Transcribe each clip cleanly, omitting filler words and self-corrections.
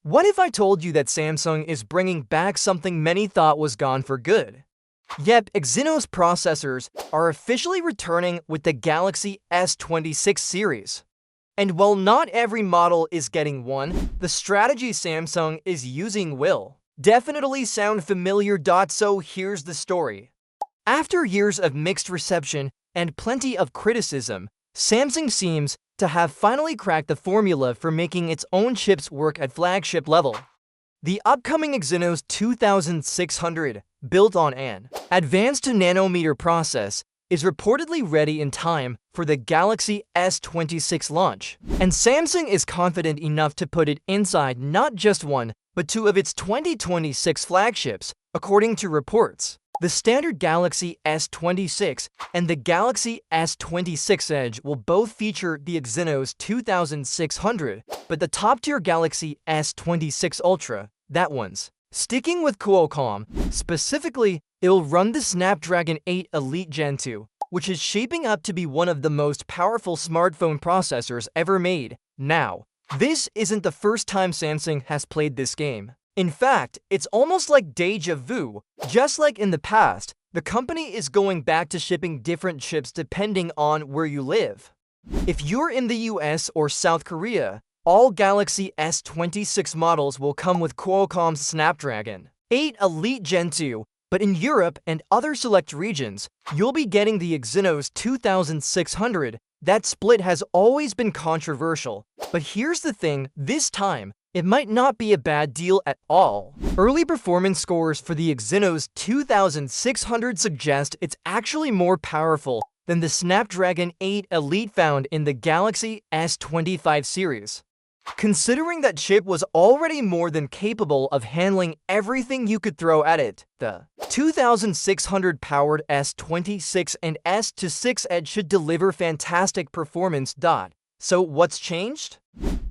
What if I told you that Samsung is bringing back something many thought was gone for good? Yep, Exynos processors are officially returning with the Galaxy S26 series. And while not every model is getting one, the strategy Samsung is using will definitely sound familiar. So here's the story. After years of mixed reception and plenty of criticism, Samsung seems to have finally cracked the formula for making its own chips work at flagship level. The upcoming Exynos 2600, built on an advanced 2nm process, is reportedly ready in time for the Galaxy S26 launch, and Samsung is confident enough to put it inside not just one, but two of its 2026 flagships, according to reports. The standard Galaxy S26 and the Galaxy S26 Edge will both feature the Exynos 2600, but the top-tier Galaxy S26 Ultra, that one's sticking with Qualcomm. Specifically, it'll run the Snapdragon 8 Elite Gen 2, which is shaping up to be one of the most powerful smartphone processors ever made. Now, this isn't the first time Samsung has played this game. In fact, it's almost like déjà vu. Just like in the past, the company is going back to shipping different chips depending on where you live. If you're in the US or South Korea, all Galaxy S26 models will come with Qualcomm's Snapdragon 8 Elite Gen 2, but in Europe and other select regions, you'll be getting the Exynos 2600. That split has always been controversial, but here's the thing, this time, it might not be a bad deal at all. Early performance scores for the Exynos 2600 suggest it's actually more powerful than the Snapdragon 8 Elite found in the Galaxy S25 series. Considering that chip was already more than capable of handling everything you could throw at it, the 2600-powered S26 and S26 Edge should deliver fantastic performance. So what's changed?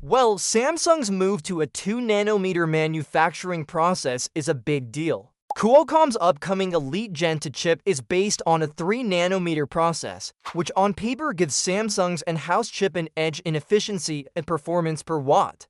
Well, Samsung's move to a 2nm manufacturing process is a big deal. Qualcomm's upcoming Elite Gen 2 chip is based on a 3nm process, which on paper gives Samsung's in-house chip an edge in efficiency and performance per watt.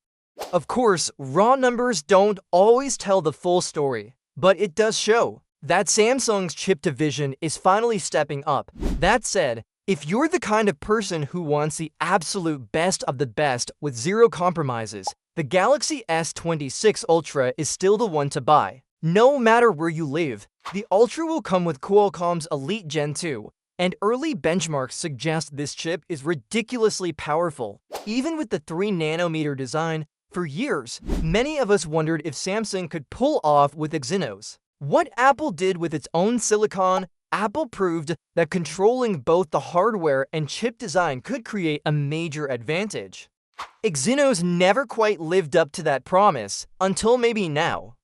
Of course, raw numbers don't always tell the full story, but it does show that Samsung's chip division is finally stepping up. That said, if you're the kind of person who wants the absolute best of the best with zero compromises, the Galaxy S26 Ultra is still the one to buy. No matter where you live, the Ultra will come with Qualcomm's Elite Gen 2, and early benchmarks suggest this chip is ridiculously powerful. Even with the 3nm design, for years, many of us wondered if Samsung could pull off with Exynos what Apple did with its own silicon. Apple proved that controlling both the hardware and chip design could create a major advantage. Exynos never quite lived up to that promise, until maybe now.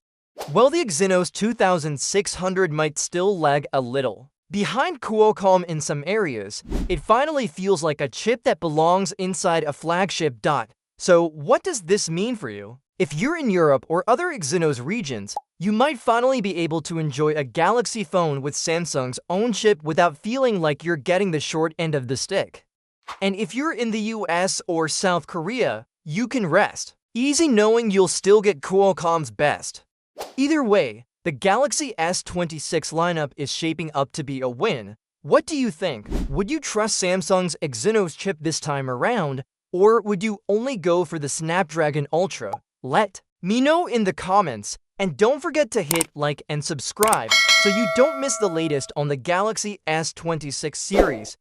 Well, the Exynos 2600 might still lag a little behind Qualcomm in some areas. It finally feels like a chip that belongs inside a flagship. So what does this mean for you? If you're in Europe or other Exynos regions, you might finally be able to enjoy a Galaxy phone with Samsung's own chip without feeling like you're getting the short end of the stick. And if you're in the US or South Korea, you can rest easy knowing you'll still get Qualcomm's best. Either way, the Galaxy S26 lineup is shaping up to be a win. What do you think? Would you trust Samsung's Exynos chip this time around, or would you only go for the Snapdragon Ultra? Let me know in the comments, and don't forget to hit like and subscribe so you don't miss the latest on the Galaxy S26 series.